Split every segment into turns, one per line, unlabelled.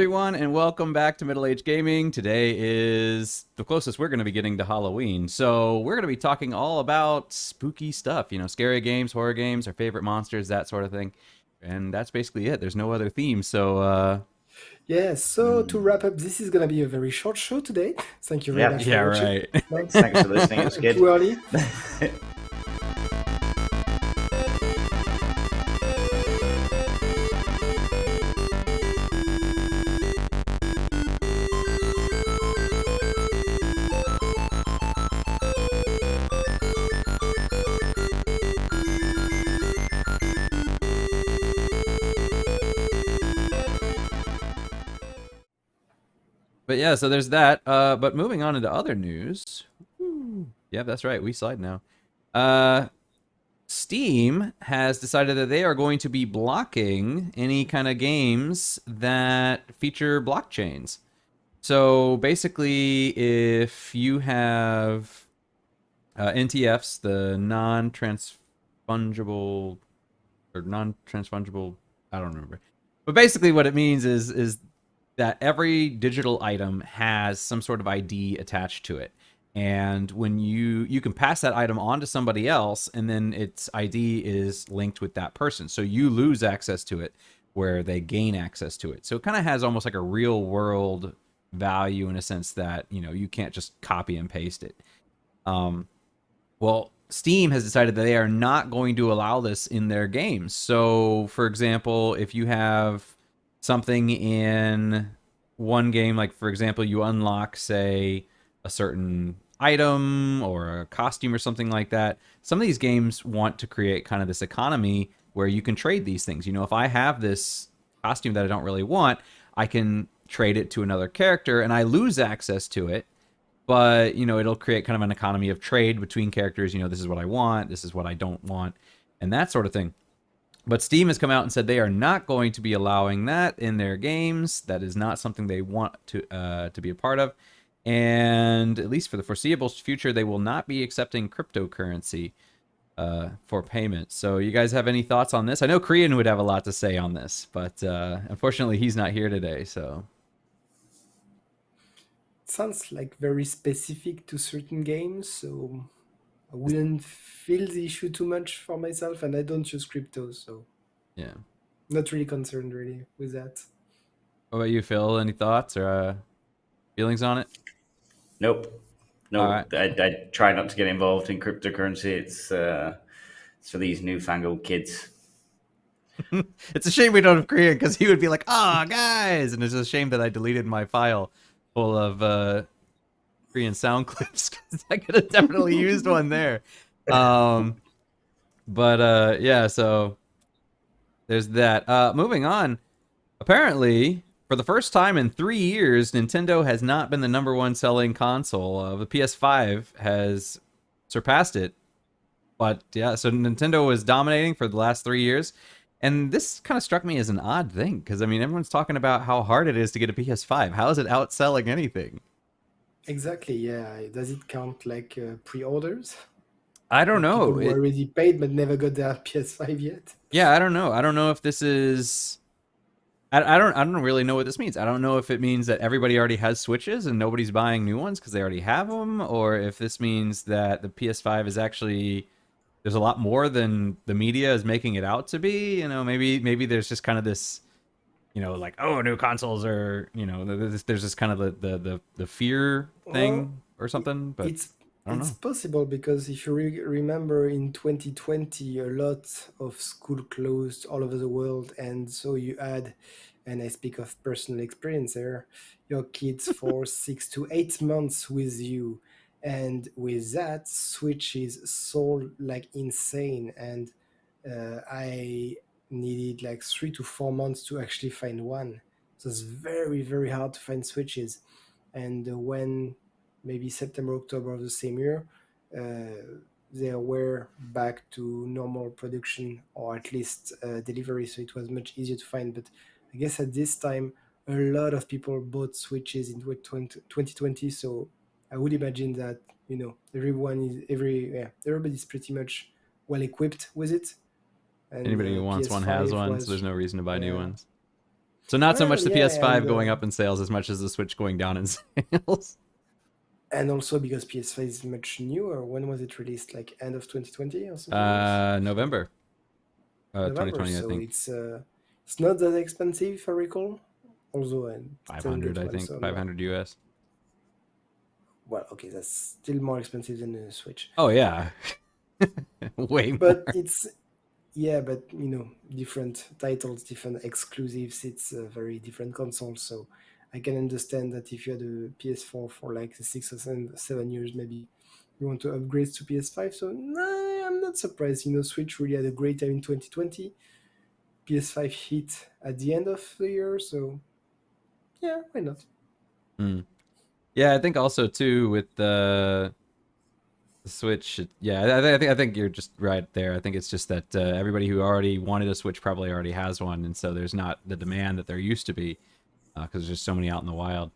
Everyone, and welcome back to Middle Age Gaming. Today is the closest we're going to be getting to Halloween. So, we're going to be talking all about spooky stuff, scary games, horror games, our favorite monsters, that sort of thing. And that's basically it. There's no other theme.
Yeah, so to wrap up, this is gonna be a very short show today. Thank you very
Yep.
much for
yeah,
watching.
right.
No,
Thanks for listening. It's
too
good.
early.
But yeah, so there's that. But moving on into other news. Yeah, that's right. We slide now. Uh, Steam has decided that they are going to be blocking any kind of games that feature blockchains. So basically, if you have NTFs, the non-transfungible or non-transfungible, I don't remember. But basically, what it means is that every digital item has some sort of ID attached to it. And when you can pass that item on to somebody else, and then its ID is linked with that person, so you lose access to it, where they gain access to it. So it kind of has almost like a real world value in a sense that you can't just copy and paste it. Um, well, Steam has decided that they are not going to allow this in their games. So, for example, if you have something in one game, like for example, you unlock, say, a certain item or a costume or something like that, some of these games want to create kind of this economy where you can trade these things. If I have this costume that I don't really want, I can trade it to another character and I lose access to it, but it'll create kind of an economy of trade between characters. This is what I want, this is what I don't want, and that sort of thing. But Steam has come out and said they are not going to be allowing that in their games. That is not something they want to be a part of, and at least for the foreseeable future, they will not be accepting cryptocurrency for payment. So, you guys have any thoughts on this? I know Crian would have a lot to say on this, but unfortunately, he's not here today. So,
Sounds like very specific to certain games, so I wouldn't feel the issue too much for myself, and I don't use crypto, so
yeah.
not really concerned really with that.
What about you, Phil? Any thoughts or feelings on it?
Nope.
All
No,
right.
I try not to get involved in cryptocurrency. It's for these newfangled kids.
It's a shame we don't have Korean because he would be like, "Ah, oh, guys," and it's a shame that I deleted my file full of Korean sound clips because I could have definitely used one there. Um, but yeah, so there's that. Moving on. Apparently, for the first time in 3 years, Nintendo has not been the number one selling console. The PS5 has surpassed it. But yeah, so Nintendo was dominating for the last 3 years. And this kind of struck me as an odd thing because, I mean, everyone's talking about how hard it is to get a PS5. How is it outselling anything?
Exactly, yeah. Does it count like pre-orders?
I don't
Like people
know.
who already paid but never got their PS5 yet?
Yeah, I don't know. I don't know if this is. I don't really know what this means. I don't know if it means that everybody already has Switches and nobody's buying new ones because they already have them, or if this means that the PS5 is actually there's a lot more than the media is making it out to be. Maybe there's just kind of this, like, oh, new consoles are, there's this kind of the fear
Well,
thing or something. But
It's
I don't
it's
know.
possible because if you remember in 2020, a lot of school closed all over the world, and so you had, and I speak of personal experience there, your kids for 6 to 8 months with you, and with that, Switch is sold like insane, and I needed like 3 to 4 months to actually find one. So it's very very hard to find Switches, and when maybe September, October of the same year, they were back to normal production or at least delivery, so it was much easier to find. But I guess at this time, a lot of people bought Switches in 2020, so I would imagine that everybody's pretty much well equipped with it, and
Anybody who wants one has
PS5
one, so
was
there's no reason to buy new
yeah
ones. So not so much
Well,
the
yeah,
PS5 going up in sales as much as the Switch going down in sales.
and also because PS5 is much newer. When was it released? Like end of 2020 or something like this?
November,
November.
2020, I
So
think.
it's not that expensive, if I recall. Although I didn't
500,
get
I
one,
think,
so no.
500 US.
Well, okay, that's still more expensive than the Switch.
Oh yeah, way more.
But but different titles, different exclusives. It's a very different console, so I can understand that if you had a PS4 for like 6 or 7 years, maybe you want to upgrade to PS5. So nah, I'm not surprised. Switch really had a great time in 2020. PS5 hit at the end of the year, so yeah, why not?
Mm. Yeah, I think also too with the Switch. Yeah, I think you're just right there. I think it's just that everybody who already wanted a Switch probably already has one, and so there's not the demand that there used to be because there's just so many out in the wild.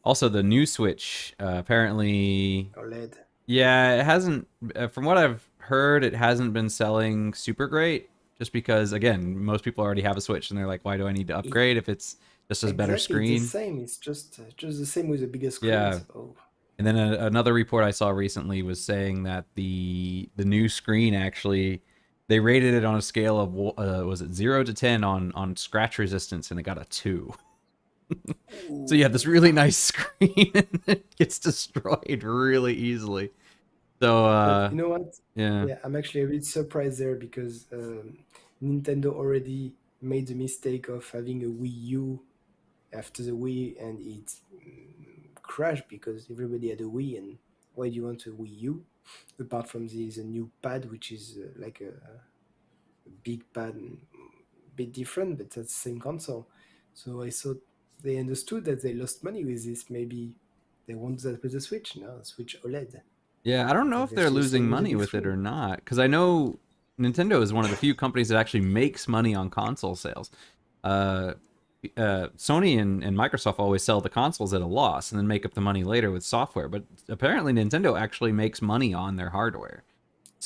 Also, the new Switch apparently,
OLED.
yeah, it hasn't. From what I've heard, it hasn't been selling super great. Just because, again, most people already have a Switch, and they're like, "Why do I need to
It,
upgrade if it's just a better
exactly, it's the
screen?"
same. It's just the same with a bigger screen.
Yeah,
So
and then another report I saw recently was saying that the new screen actually they rated it on a scale of was it 0 to 10 on scratch resistance, and it got a 2. So you have this really nice screen, and it gets destroyed really easily. So
but you know what?
yeah,
Yeah, I'm actually a bit surprised there because Nintendo already made the mistake of having a Wii U after the Wii, and it crashed because everybody had a Wii. And why do you want a Wii U apart from the new pad, which is like a big pad, and a bit different, but that's the same console. So I thought they understood that they lost money with this. Maybe they won't do that with the Switch now. Switch OLED.
yeah. I don't
It's
know if they're
exactly the
losing
same with a
money
big
with it
screen.
or not, because I know Nintendo is one of the few companies that actually makes money on console sales. Uh, Sony and Microsoft always sell the consoles at a loss and then make up the money later with software. But apparently, Nintendo actually makes money on their hardware.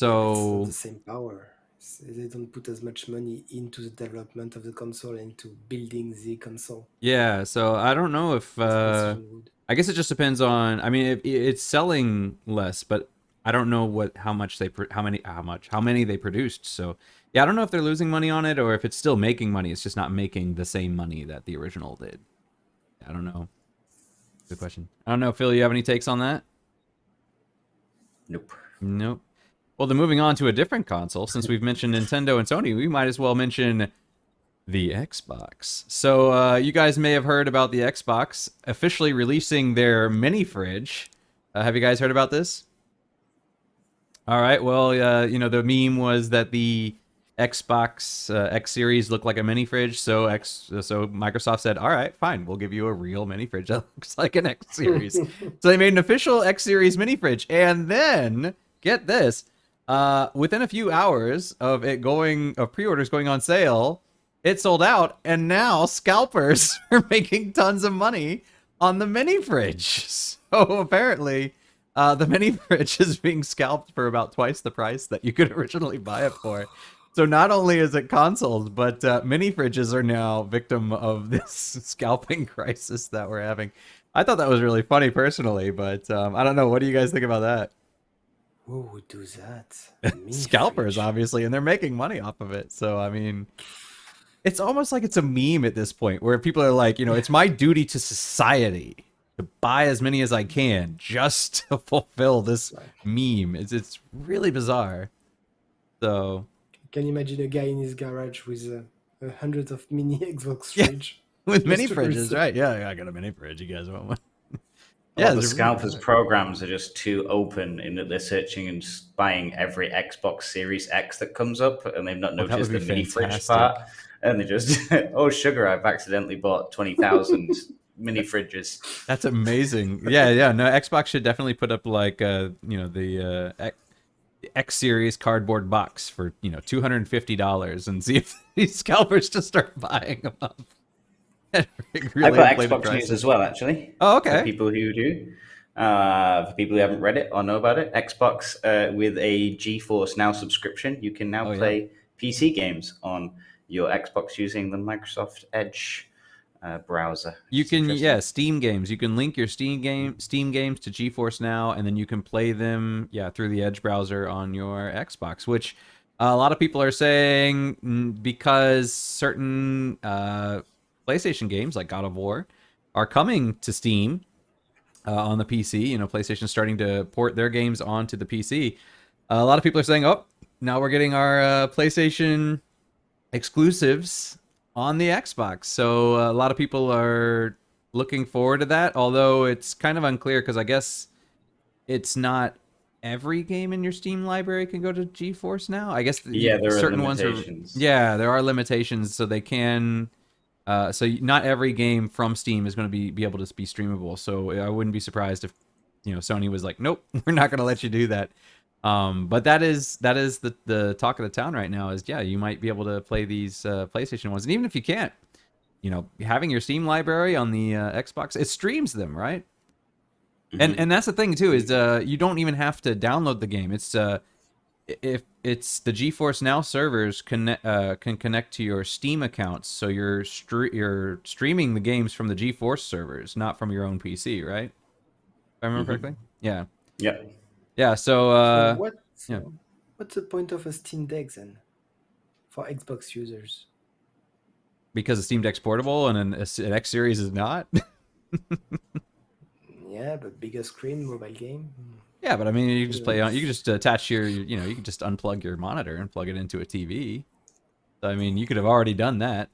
Yeah, but it's not the
So
same power. They don't put as much money into the development of the console and to building the console
yeah, so I don't know if
as PlayStation would.
I guess it just depends on. I mean, it's selling less, but I don't know how much how many they produced. So yeah, I don't know if they're losing money on it or if it's still making money. It's just not making the same money that the original did. I don't know. Good question. I don't know, Phil. You have any takes on that?
Nope.
Nope. Well, then moving on to a different console, since we've mentioned Nintendo and Sony, we might as well mention the Xbox. So you guys may have heard about the Xbox officially releasing their mini fridge. Have you guys heard about this? All right. Well, the meme was that the Xbox X Series looked like a mini fridge, so Microsoft said, "All right, fine, we'll give you a real mini fridge that looks like an X Series." So they made an official X Series mini fridge, and then get this, within a few hours of pre-orders going on sale, it sold out, and now scalpers are making tons of money on the mini fridge. So apparently the mini fridge is being scalped for about twice the price that you could originally buy it for. So not only is it consoles, but mini fridges are now victim of this scalping crisis that we're having. I thought that was really funny personally, but I don't know. What do you guys think about that?
Who would do that? Mini
Scalpers,
fridge.
obviously, and they're making money off of it. So I mean, it's almost like it's a meme at this point where people are like, it's my duty to society to buy as many as I can just to fulfill this
Like,
meme. It's really bizarre. So
can you imagine a guy in his garage with a hundred of mini Xbox
yeah,
fridge
with mini
just to
fridges,
resell?
right? Yeah, I got a mini fridge. You guys want one?
Or
Yeah,
the
it's really
scalpers
bizarre.
programs are just too open in that they're searching and just buying every Xbox Series X that comes up, and they've not
Oh, that would
noticed
be
the mini fridge
fantastic.
part, and they just, oh sugar, I've accidentally bought 20,000 mini fridges.
That's amazing. Yeah. No, Xbox should definitely put up like the X Series cardboard box for $250 and see if these scalpers just start buying them up at
I've
really
got
inflated
Xbox news
prices.
as well, actually.
Oh,
For
okay.
people who do, for people who haven't read it or know about it, Xbox with a GeForce Now subscription, you can now
Oh, yeah.
play PC games on your Xbox using the Microsoft Edge browser.
You
It's
can,
interesting.
Steam games. You can link your Steam games to GeForce Now, and then you can play them, through the Edge browser on your Xbox. Which a lot of people are saying because certain PlayStation games like God of War are coming to Steam on the PC. You know, PlayStation's starting to port their games onto the PC. A lot of people are saying, "Oh, now we're getting our PlayStation exclusives on the Xbox." So a lot of people are looking forward to that, although it's kind of unclear because I guess it's not every game in your Steam library can go to GeForce Now. I guess
Yeah, there are
certain ones are.
limitations.
Yeah, there are limitations, so they can. Not every game from Steam is going to be able to be streamable. So I wouldn't be surprised if Sony was like, nope, we're not going to let you do that. But that is the talk of the town right now. Is you might be able to play these PlayStation ones, and even if you can't, having your Steam library on the Xbox, it streams them, right? And that's the thing too, is you don't even have to download the game. It's if it's the GeForce Now servers can connect to your Steam accounts, so you're streaming the games from the GeForce servers, not from your own PC, right? If I remember correctly. Yeah.
Yep.
Yeah. So
So
yeah.
what's the point of a Steam Deck then for Xbox users?
Because the Steam Deck's portable and an X series is not.
Yeah, but bigger screen, mobile game.
Yeah, but I mean, you can just play on. You can
It's-
just attach you can just unplug your monitor and plug it into a TV. So I mean, you could have already done that.